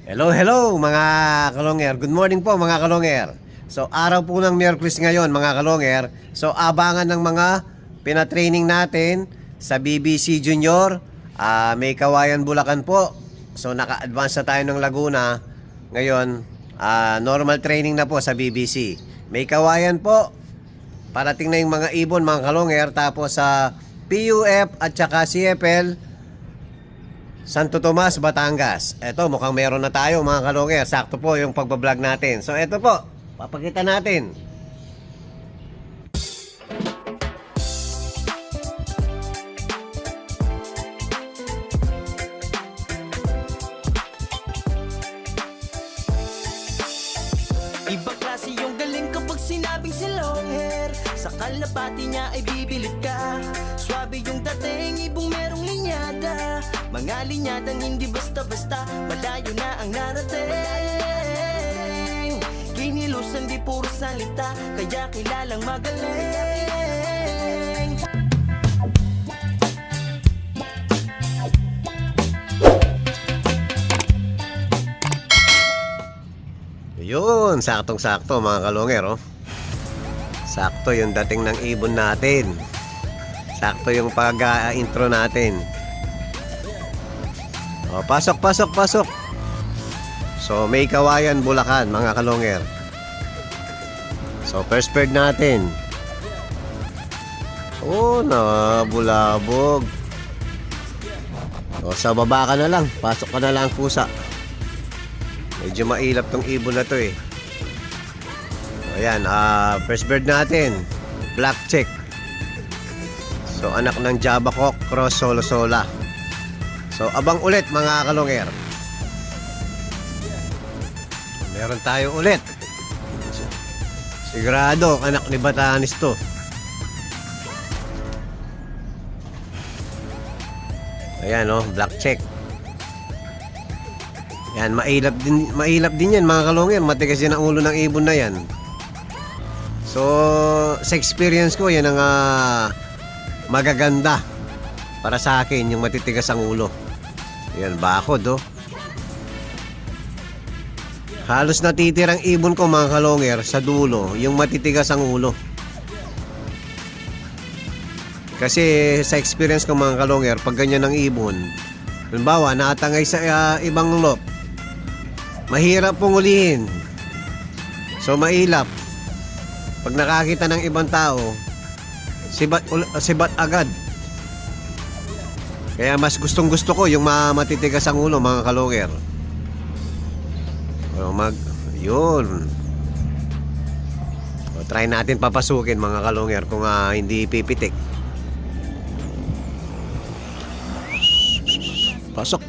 Hello, hello mga kalonger. Good morning po mga kalonger. So araw po ng Miyerkules ngayon mga kalonger. So abangan ng mga pinatraining natin sa BBC Junior. May Kawayan Bulacan po. So naka-advance na tayo ng Laguna. Ngayon normal training na po sa BBC. May Kawayan po. Parating na yung mga ibon mga kalonger. Tapos sa PUF at saka CFL Santo Tomas, Batangas. Eto, mukhang meron na tayo mga kalonger. Sakto po yung pagbablog natin. So eto po, papakita natin. Ibang klase yung galing kapag sinabing si long hair. Sa kalapati niya ay bibilib ka. Swabe yung dating, ibong merong linyada. Mga linyadang hindi basta-basta, malayo na ang narating. Kinilusan di puro salita, kaya kilalang magaling. Yun, saktong-sakto mga kalonger, oh. Sakto yung dating ng ibon natin. Sakto yung pag-intro natin. Oh, pasok. So May Kawayan Bulacan mga kalonger. So first bird natin. Oh, nabulabog. O sa baba ka na lang. Pasok ka na lang pusa. Medyo mailap tong ibon na to eh. O ayan, first bird natin, black check. So anak ng Java Cock cross solo sola. So abang ulit mga kalonger. Meron tayo ulit. Sigurado anak ni Batanes to. Ayan oh, black check. Yan, mailap din yan mga kalonger. Matigas yan ang ulo ng ibon na yan. So sa experience ko, yan ang magaganda para sa akin, yung matitigas ang ulo. Yan, bakod oh. Halos natitirang ibon ko mga kalonger sa dulo, yung matitigas ang ulo. Kasi sa experience ko mga kalonger, pag ganyan ang ibon, halimbawa nakatangay sa ibang lot, mahirap pong ulihin. So mailap. Pag nakakita ng ibang tao, sibat agad. Kaya mas gustong gusto ko yung matitigas ang ulo mga kalonger. Yun. O, try natin papasukin mga kalonger kung hindi pipitik. Pasok.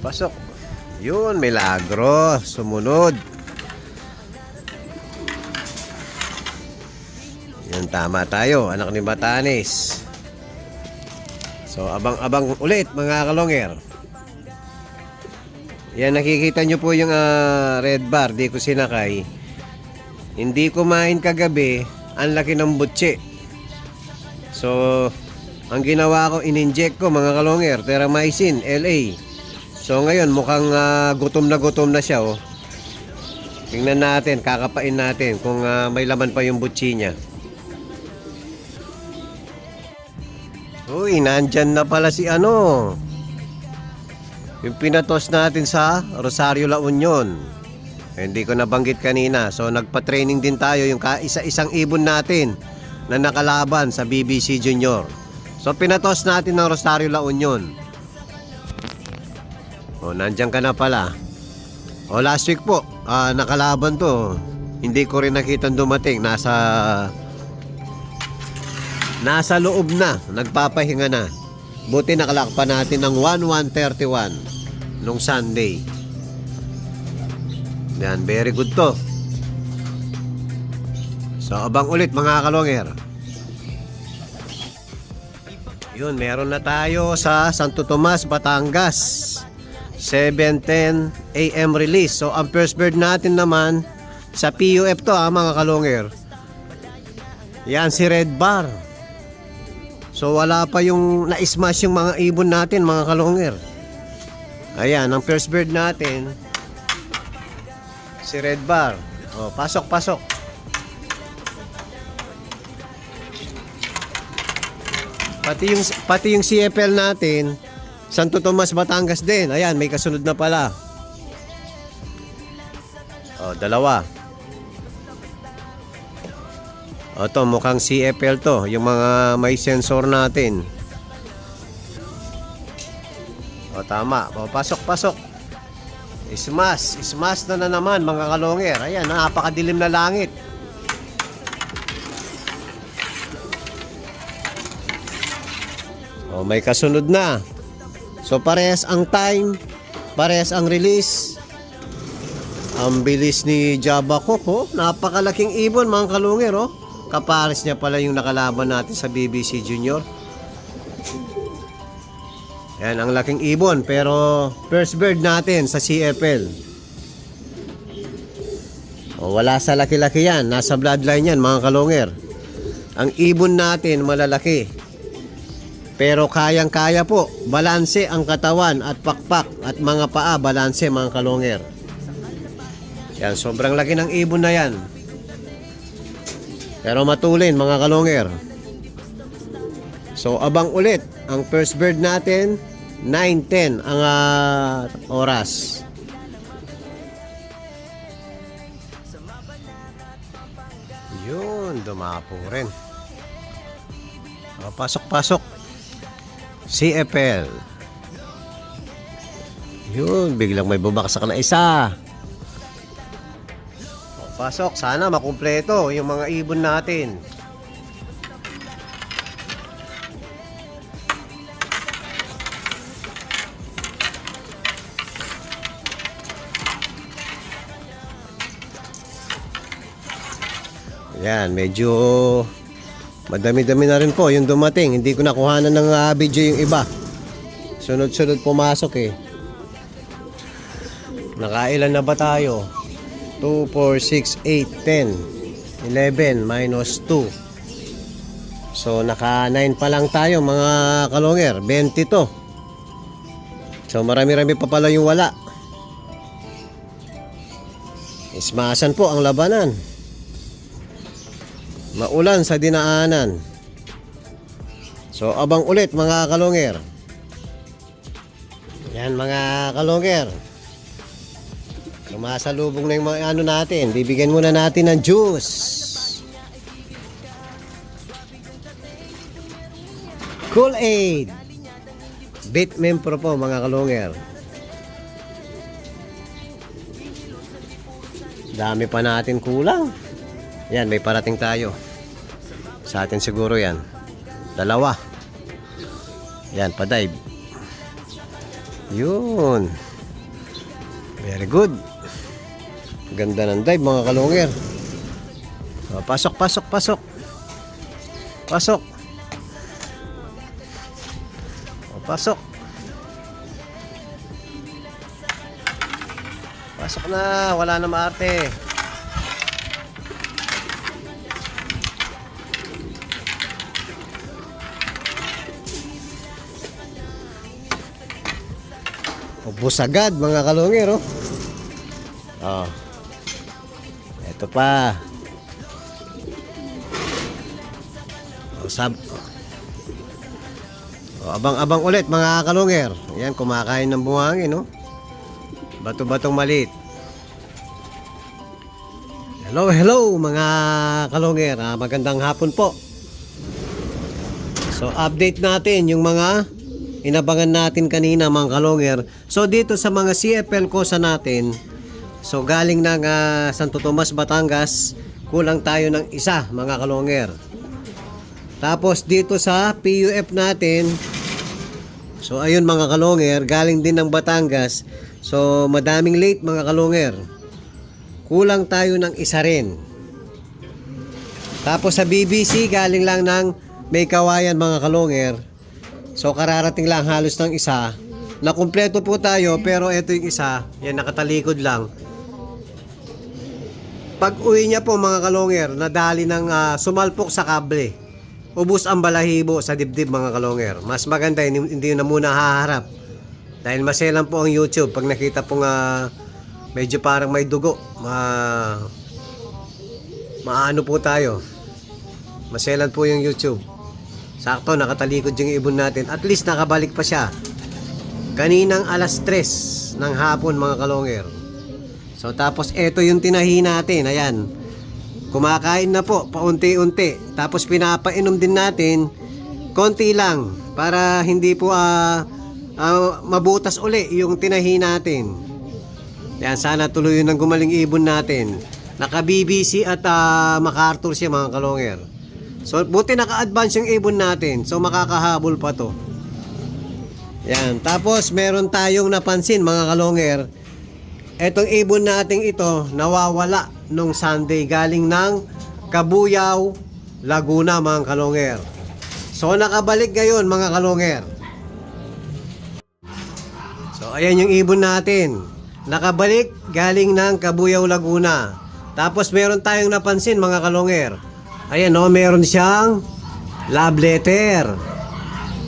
Pasok. Yun, milagro. Sumunod. Yan, tama tayo. Anak ni Batanes. So, abang-abang ulit mga kalonger. Yan, nakikita nyo po yung red bar. Di ko sinakay. Hindi kumain kagabi. Ang laki ng butse. So, ang ginawa ko, in-inject ko mga kalonger, Terramycin, LA. So ngayon mukhang gutom na siya oh. Tingnan natin, kakapain natin kung may laman pa yung butsi niya. Uy, nandyan na pala si yung pinatos natin sa Rosario La Union. Hindi ko nabanggit kanina. So nagpa-training din tayo yung isa-isang ibon natin na nakalaban sa BBC Junior. So pinatos natin ng Rosario La Union. O, nandiyan ka na pala. O, last week po, nakalaban to. Hindi ko rin nakitang dumating. Nasa loob na. Nagpapahinga na. Buti nakalakpa natin ng 1-1-31 nung Sunday. Yan, very good to. So, abang ulit mga kalonger. Yun, meron na tayo sa Santo Tomas, Batangas. 7:10 AM release. So ang first bird natin naman sa PUF to mga kalonger. Yan si Red Bar. So wala pa yung na-smash yung mga ibon natin mga kalonger. Ayan, ang first bird natin, si Red Bar. Oh, pasok, pasok. Pati yung CFL natin, Santo Tomas, Batangas din. Ayan, may kasunod na pala. Oh, dalawa. O to, mukhang CFL to, yung mga may sensor natin. O tama, o, pasok, pasok. Smash na naman mga kalonger. Ayan, napakadilim na langit. O, may kasunod na. So parehas ang time, parehas ang release. Ang bilis ni Jabba Cook, oh. Napakalaking ibon mga kalungir, oh. Kapares niya pala yung nakalaban natin sa BBC Junior. Yan, ang laking ibon. Pero first bird natin sa CFL. O, wala sa laki-laki yan. Nasa bloodline yan mga kalungir. Ang ibon natin malalaki. Pero kayang-kaya po. Balanse ang katawan at pakpak at mga paa. Balanse mga kalungir. Yan, sobrang laki ng ibon na yan. Pero matulin mga kalungir. So abang ulit ang first bird natin, 9:10 ang oras. Yun, dumapo rin. O, pasok. CFL. Yun, biglang may bumakasak na isa. Pasok, sana makumpleto yung mga ibon natin. Yan, medyo madami-dami na rin po yung dumating. Hindi ko nakuhanan ng video yung iba. Sunod-sunod pumasok eh. Nakailan na ba tayo? 2, 4, 6, 8, 10, 11, minus 2. So, naka 9 pa lang tayo mga kalonger. 20 to. So, marami-rami pa pala yung wala. Ismasan po ang labanan. Maulan sa dinaanan. So, abang ulit mga kalonger. Yan mga kalonger. Sumasalubong na yung mga ano natin. Bibigyan muna natin ng juice. Kool-Aid. Bitmin Pro po mga kalungir. Dami pa natin kulang. Yan, may parating tayo. Sa atin siguro yan. Dalawa. Yan, pa-dive. Yun. Very good. Ganda ng dive mga kalungir. Pasok. Pasok. Pasok na, wala na maarte. Ubus agad mga kalungir, oh. Oh. Ito pa. Oh, abang-abang ulit mga kalungir. Yan, kumakain ng buhangin, no? Bato-batong maliit. Hello mga kalungir. Magandang hapon po. So, update natin yung mga inabangan natin kanina mga kalungir. So, dito sa mga CFL kosa natin, so, galing ng Santo Tomas, Batangas, kulang tayo ng isa, mga kalungir. Tapos, dito sa PUF natin, so, ayun mga kalungir, galing din ng Batangas. So, madaming late mga kalungir. Kulang tayo ng isa rin. Tapos, sa BBC, galing lang ng May Kawayan mga kalungir. So, kararating lang halos ng isa. Nakumpleto po tayo, pero ito yung isa, yan nakatalikod lang. Pag uwi niya po mga kalungir, nadali ng sumalpok sa kable. ubos ang balahibo sa dibdib mga kalonger. Mas maganda hindi na muna haharap. Dahil maselan po ang YouTube pag nakita pong medyo parang may dugo. Maano po tayo. Maselan po yung YouTube. Sakto, nakatalikod yung ibon natin. At least nakabalik pa siya. Kaninang alas 3 ng hapon mga kalonger. So tapos eto yung tinahi natin. Ayan. Kumakain na po paunti-unti. Tapos pinapainom din natin konti lang para hindi po mabutas uli yung tinahi natin. Yan, sana tuloy ng gumaling ibon natin. Naka-BBC at MacArthur siya mga kalonger. So buti naka-advance yung ibon natin. So makakahabol pa to. Yan, tapos meron tayong napansin mga kalonger. Etong ibon nating ito nawawala nung Sunday galing ng Cabuyao, Laguna mga kalonger. So nakabalik ngayon mga kalonger. So ayan yung ibon natin. Nakabalik galing ng Cabuyao, Laguna. Tapos meron tayong napansin mga kalonger. Ayan o, meron siyang love letter.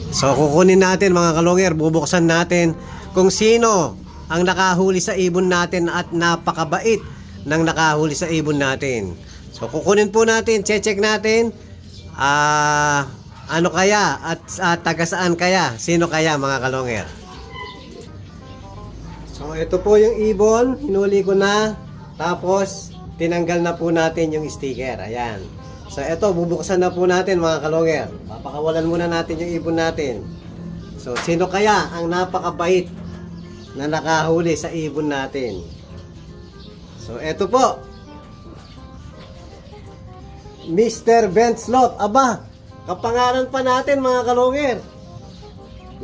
So kukunin natin mga kalonger, bubuksan natin kung sino ang nakahuli sa ibon natin at napakabait ng nakahuli sa ibon natin. So kukunin po natin, check natin ano kaya at taga saan kaya, sino kaya mga kalonger. So ito po yung ibon, hinuli ko na, tapos tinanggal na po natin yung sticker. Ayan. So ito, bubuksan na po natin mga kalonger. Papakawalan muna natin yung ibon natin. So sino kaya ang napakabait na nakahuli sa ibon natin? So ito po, Mr. Benslop. Aba, kapangalan pa natin mga kalonger.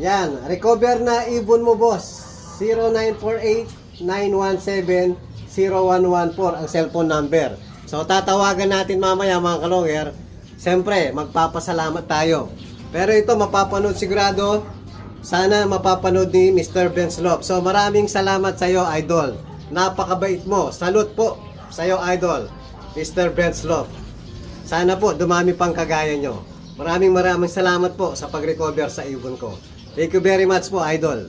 Yan, recover na ibon mo boss. 0948-917-0114 ang cellphone number. So tatawagan natin mamaya mga kalonger. Siyempre, magpapasalamat tayo. Pero ito mapapanood sigurado. Sana mapapanood ni Mr. Benslop. So maraming salamat sa iyo, idol. Napakabait mo. Salute po sa iyo, idol, Mr. Benslop. Sana po dumami pang kagaya nyo. Maraming salamat po sa pag-recover sa ibon ko. Thank you very much po, idol.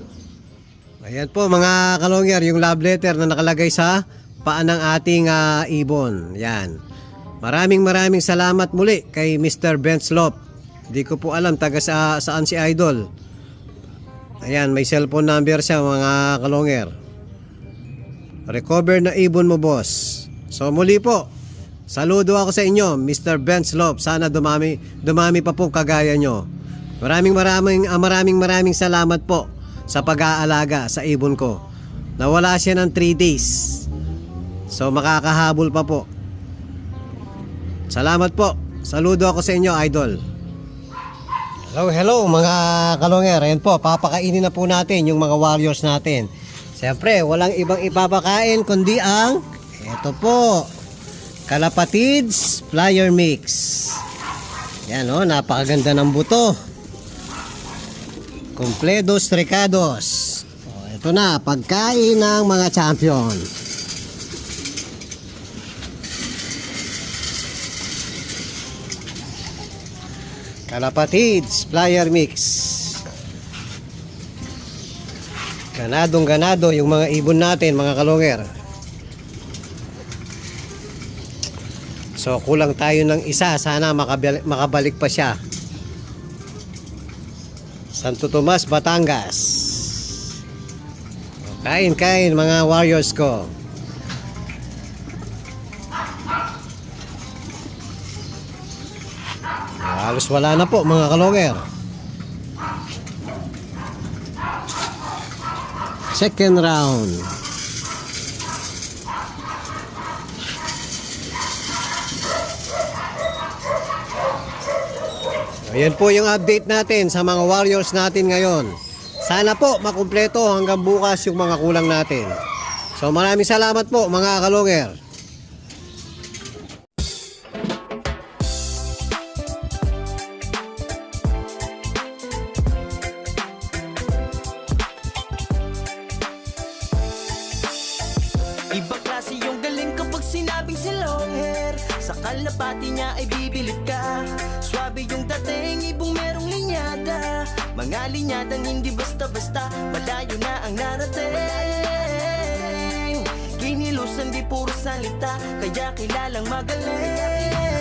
Ayan po mga kalonger, yung love letter na nakalagay sa paan ng ating ibon. Yan. Maraming salamat muli kay Mr. Benslop. Di ko po alam taga saan si idol. Ayan, may cellphone number siya mga kalonger. Recover na ibon mo boss. So muli po, saludo ako sa inyo Mr. Benslop. Sana dumami pa po kagaya nyo. Maraming salamat po sa pag-aalaga sa ibon ko. Nawala siya ng 3 days. So makakahabol pa po. Salamat po. Saludo ako sa inyo, idol. Hello mga kalonger. Ayan po, papakainin na po natin yung mga warriors natin. Siyempre, walang ibang ipapakain kundi ang ito po, Kalapatids Flyer Mix. Yan o, napakaganda ng buto. Completos Recados. Ito na, pagkain ng mga champion. Kalapatids Flyer Mix. Ganado yung mga ibon natin mga kalonger. So kulang tayo ng isa. Sana makabalik pa siya. Santo Tomas, Batangas. Kain mga warriors ko. Halos wala na po mga kalonger. Second round. Ayan po yung update natin sa mga warriors natin ngayon. Sana po makumpleto hanggang bukas yung mga kulang natin. So maraming salamat po mga kalonger. Ibang klase yung galing kapag sinabing si long hair. Sa kalap kalapati niya ay bibilip ka. Swabe yung dating, ibong merong linyada. Mga linyadang hindi basta-basta, malayo na ang narating. Kinilusan di puro salita, kaya kilalang magaling.